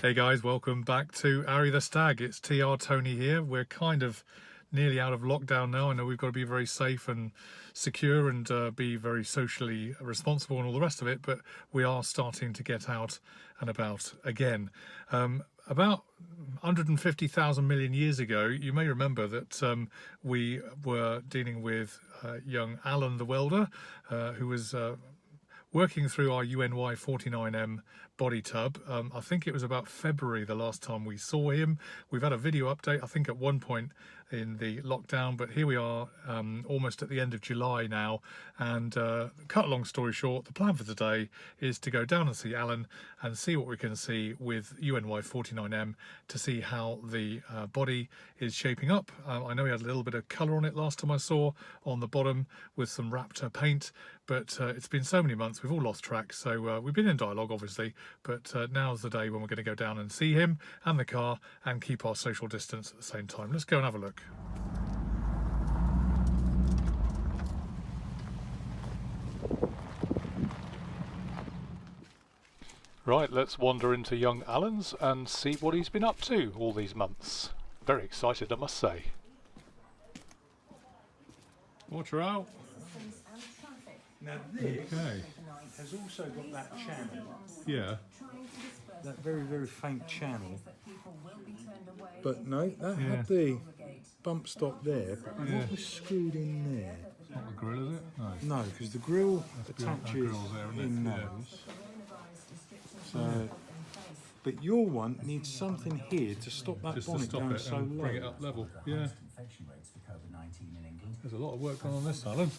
Hey guys, welcome back to Arry the Stag. It's TR Tony here. We're kind of nearly out of lockdown now. I know we've got to be very safe and secure and be very socially responsible and all the rest of it, but we are starting to get out and about again. About 150,000 million years ago, you may remember that we were dealing with young Alan the Welder, who was working through our UNY 49M body tub. I think it was about February the last time we saw him. We've had a video update, I think at one point in the lockdown, but here we are almost at the end of July now, and cut a long story short, the plan for today is to go down and see Alan and see what we can see with UNY 49M to see how the body is shaping up. I know he had a little bit of colour on it last time I saw on the bottom with some Raptor paint, but it's been so many months we've all lost track, so we've been in dialogue obviously, but now's the day when we're going to go down and see him and the car and keep our social distance at the same time. Let's go and have a look. Right, let's wander into young Alan's and see what he's been up to all these months. Very excited, I must say. Watch her out. Now this has also got that channel. Yeah. That very, very faint channel. But no, that had the bump stop there, but what was screwed in there? It's not the grill, is it? No, because the grill attaches in those. So, but your one needs something here to stop that bonnet going so low. Bring it up level. Yeah. There's a lot of work going on this, Alan.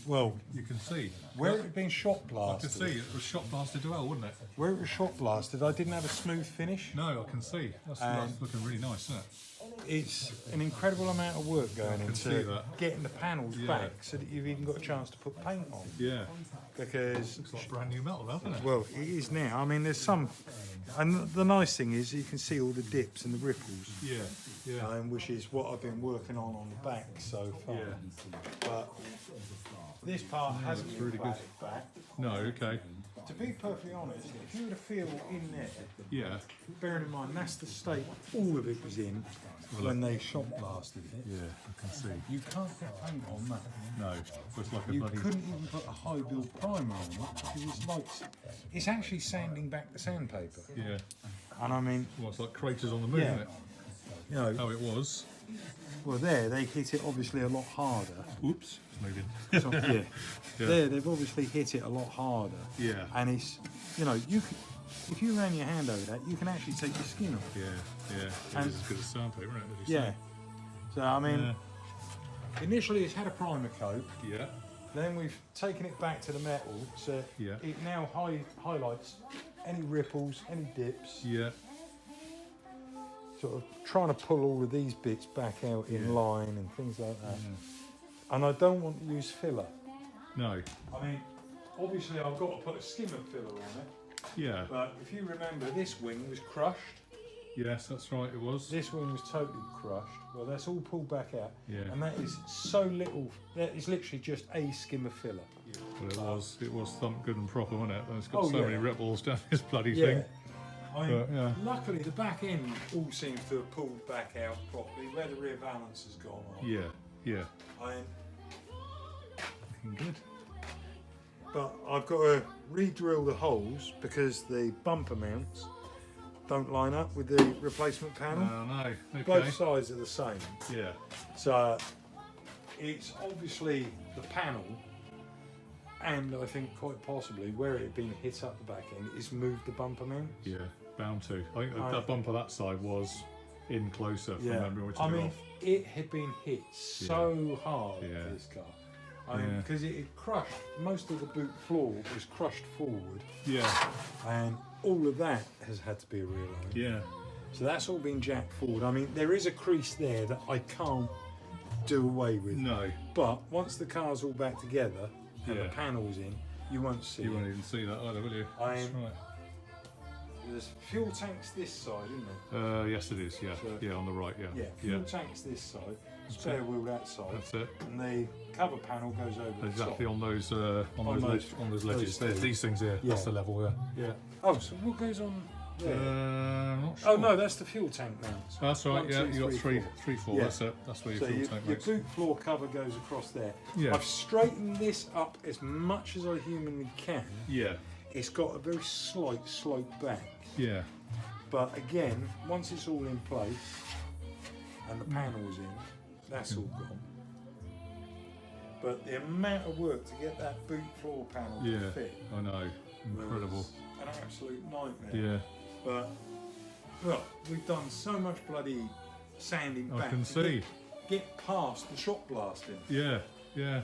Well, you can see. Where it had been shot blasted. I can see. It was shot blasted well, wouldn't it? Where it was shot blasted, I didn't have a smooth finish. No, I can see. That's looking really nice, isn't it? It's an incredible amount of work going into getting the panels back so that you've even got a chance to put paint on. Yeah. Because looks like brand new metal, doesn't it? Well, it is now. I mean, there's some, and the nice thing is you can see all the dips and the ripples. Yeah, yeah. Which is what I've been working on the back so far. Yeah. But this part hasn't been really good. Back. No, okay. To be perfectly honest, if you were to feel in there, yeah. Bearing in mind that's the state all of it was in when they shot blasted it. Yeah, I can see. You can't put paint on that. No, it's like a you bloody... couldn't even put a high build primer on it because it's actually sanding back the sandpaper. Yeah. And I mean, well, it's like craters on the moon, isn't it? You know how it was. Well, there they hit it obviously a lot harder. Oops, it's moving. So, yeah. There they've obviously hit it a lot harder. Yeah. And it's, you know, you could, if you ran your hand over that, you can actually take your skin off. Yeah, yeah. It's as good as sandpaper, isn't it? As you say. So I mean, initially it's had a primer coat. Yeah. Then we've taken it back to the metal, so it now highlights any ripples, any dips. Yeah. Sort of trying to pull all of these bits back out in line and things like that. And I don't want to use filler. No. I mean, obviously I've got to put a skimmer filler on it. Yeah. But if you remember, this wing was crushed. Yes, that's right, it was. This wing was totally crushed. Well, that's all pulled back out. Yeah. And that is so little, that is literally just a skimmer filler. Yeah. Well, it was thumped good and proper, wasn't it? And it's got so many ripples down this bloody thing. I mean, luckily the back end all seems to have pulled back out properly, where the rear balance has gone on. Yeah, yeah. Looking good. But I've got to re-drill the holes because the bumper mounts don't line up with the replacement panel. Oh, no. Okay. Both sides are the same. Yeah. So it's obviously the panel, and I think quite possibly where it had been hit up the back end is moved the bumper mount. Yeah, bound to. I think that bumper that side was in closer from memory. I mean, it had been hit so hard with this car. I mean, because it had crushed, most of the boot floor was crushed forward. Yeah. And all of that has had to be realigned. Yeah. So that's all been jacked forward. I mean, there is a crease there that I can't do away with. No. But once the car's all back together and the panel's in, you won't see it. You won't even see that either, will you? That's right. There's fuel tanks this side, isn't there? Yes, it is. Yeah, so, on the right. Yeah. Yeah. Fuel tanks this side, spare wheel that side. That's it. And the cover panel goes over exactly the top. on those ledges. These things here. That's the level. Yeah. Oh, so what goes on There. Not sure. Oh no, that's the fuel tank mounts. That's right. 1, Yeah, 2, you got 3, 3, 4. Yeah. That's it. That's where your So fuel tank your makes. boot floor cover goes across there. Yeah. I've straightened this up as much as I humanly can. Yeah. It's got a very slight slope back. Yeah. But again, once it's all in place and the panel's in, that's all gone. But the amount of work to get that boot floor panel to fit, I know. Incredible. was an absolute nightmare. Yeah. But well, we've done so much bloody sanding I back can to see. get past the shot blasting. Yeah. Yeah.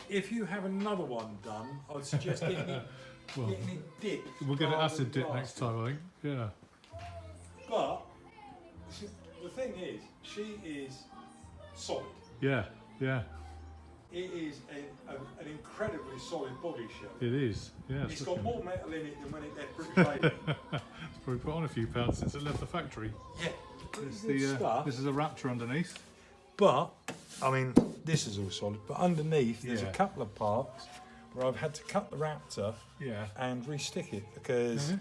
If you have another one done, I'd suggest getting it, Well, getting it dipped. we'll get it rather acid than dip next blasted. time, I think. Yeah. But the thing is, she is solid. Yeah. Yeah. It is an incredibly solid body shell. It is. Yeah. It's got more metal in it than when it left British Railway. It's probably put on a few pounds since it left the factory. Yeah, This, good stuff. this is a Raptor underneath. But I mean, this is all solid. But underneath, there's a Yeah. couple of parts where I've had to cut the Raptor Yeah. and restick it because Mhm.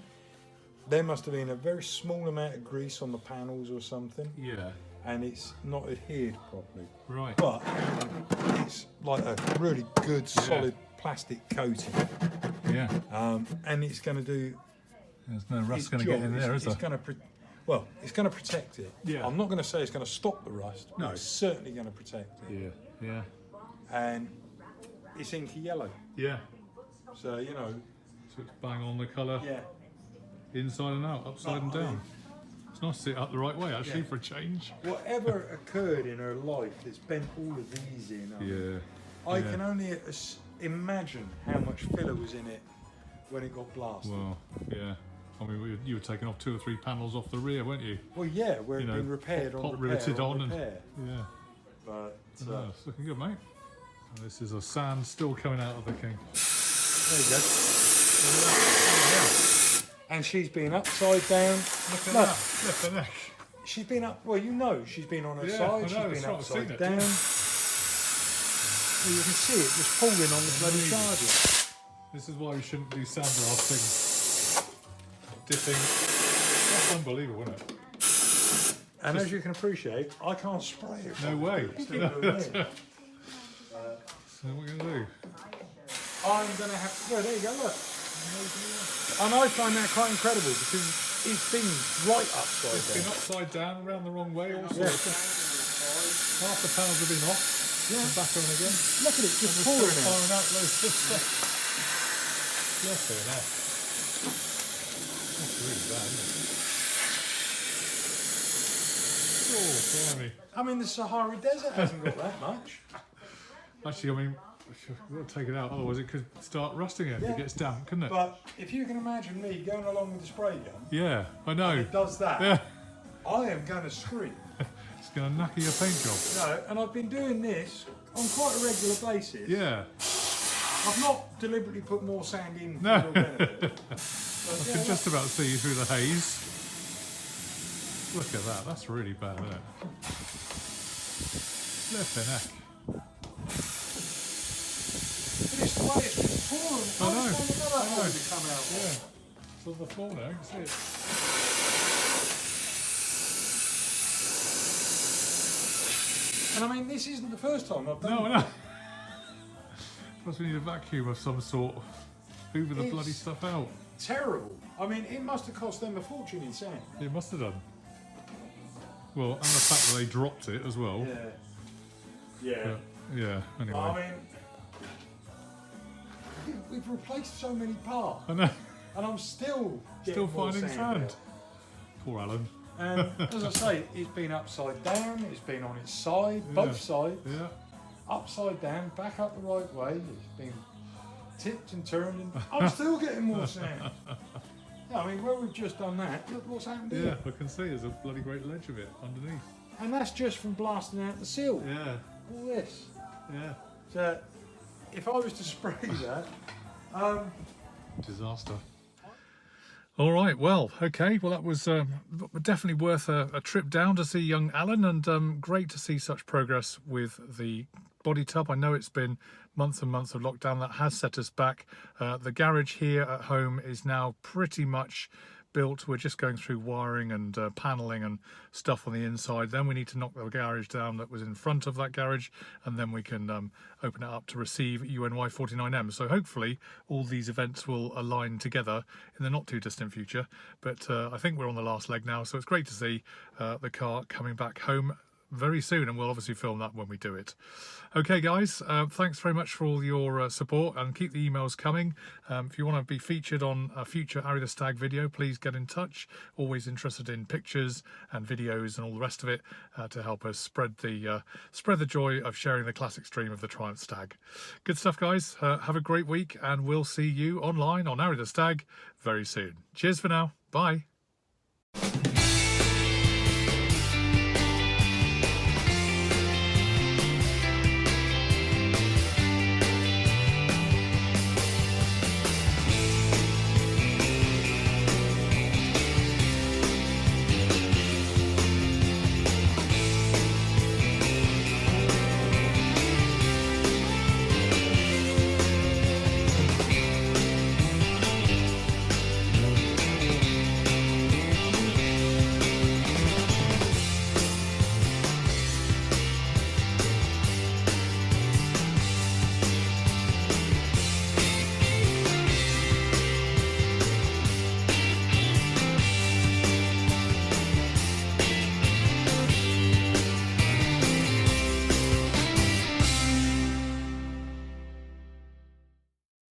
there must have been a very small amount of grease on the panels or something, Yeah. and it's not adhered properly. Right. But it's like a really good solid plastic coating, Yeah. and it's going to do. There's no rust its going to get job. in there, is It's there? going to it's going to protect it. Yeah. I'm not going to say it's going to stop the rust. But No. it's certainly going to protect it. Yeah. Yeah. And it's inky yellow, Yeah. so you know, So it's bang on the colour, yeah. inside and out, upside and I mean, down. It's nice to sit up the right way, actually, Yeah. for a change. Whatever occurred in her life that's bent all of these in. Yeah. I Yeah. can only imagine how much filler was in it when it got blasted. Well, yeah. I mean, you were taking off 2 or 3 panels off the rear, weren't you? Well, yeah, where You it's know, been repaired pop on repair riveted on and- repair. Yeah. But Oh, it's looking good, mate. And this is a sand still coming out of the King. there you go. And she's been upside down. Look at No. that. Lift the neck. She's been up. Well, you know, she's been on her Yeah, I side. know, She's that's been right, I've seen upside it, down. yeah. Well, you can see it just falling on the bloody Amazing. charger. This is why we shouldn't do sandblasting. Dipping. That's unbelievable, isn't it? And as you can appreciate, I can't spray it. No way. It's still going in. So what are we going to do? I'm going to have to. Well, there you go, look. And I find that quite incredible because it's been right upside It's been down. upside down, around the wrong way, all sorts. Yeah. Half the panels have been off, Yeah. and back on again. Look at it, just We're pouring still out. firing out loads of stuff. Flipping heck. That's really bad, isn't it? Oh, blimey. I mean, the Sahara Desert hasn't got that much. Actually, I mean, we've got to take it out, otherwise it could start rusting it if Yeah. it gets damp, couldn't it? But if you can imagine me going along with the spray gun, Yeah, I know. it does that. Yeah, I am going to scream. it's going to knacker your paint job. No, and I've been doing this on quite a regular basis. Yeah, I've not deliberately put more sand in No. for your benefit. But, I yeah, can just about see you through the haze. Look at that, that's really bad, isn't it? Flipping heck. but it's the way it's been pouring. I know, Another I know. hole to come out. Yeah, it's on the floor now, you can see it. And I mean, this isn't the first time I've done No, I it. know. Plus we need a vacuum of some sort. Hoover the It's- bloody stuff out. Terrible. I mean, it must have cost them a fortune in sand. It must have done. Well, and the fact that they dropped it as well. Yeah. But, yeah, anyway. I mean, we've replaced so many parts, I know. and I'm still Still getting more finding sand. sand. Poor Alan. And as I say, it's been upside down. It's been on its side, both sides, Yeah. upside down, back up the right way. It's been tipped and turned, and I'm still getting more sand. Yeah, I mean, where we've just done that, look what's happened Yeah, here. I can see there's a bloody great ledge of it underneath. And that's just from blasting out the seal. Yeah, All this. yeah. So, if I was to spray that, Disaster. All right, well, okay. Well, that was definitely worth a trip down to see young Alan, and great to see such progress with the body tub. I know it's been months and months of lockdown that has set us back. The garage here at home is now pretty much built. We're just going through wiring and paneling and stuff on the inside. Then we need to knock the garage down that was in front of that garage, and then we can open it up to receive UNY 49M. So hopefully all these events will align together in the not too distant future. But I think we're on the last leg now, so it's great to see the car coming back home very soon, and we'll obviously film that when we do it. Okay guys, thanks very much for all your support, and keep the emails coming. If you want to be featured on a future Arry the Stag video, please get in touch. Always interested in pictures and videos and all the rest of it to help us spread the joy of sharing the classic stream of the Triumph Stag. Good stuff guys, have a great week, and we'll see you online on Arry the Stag very soon. Cheers for now, bye.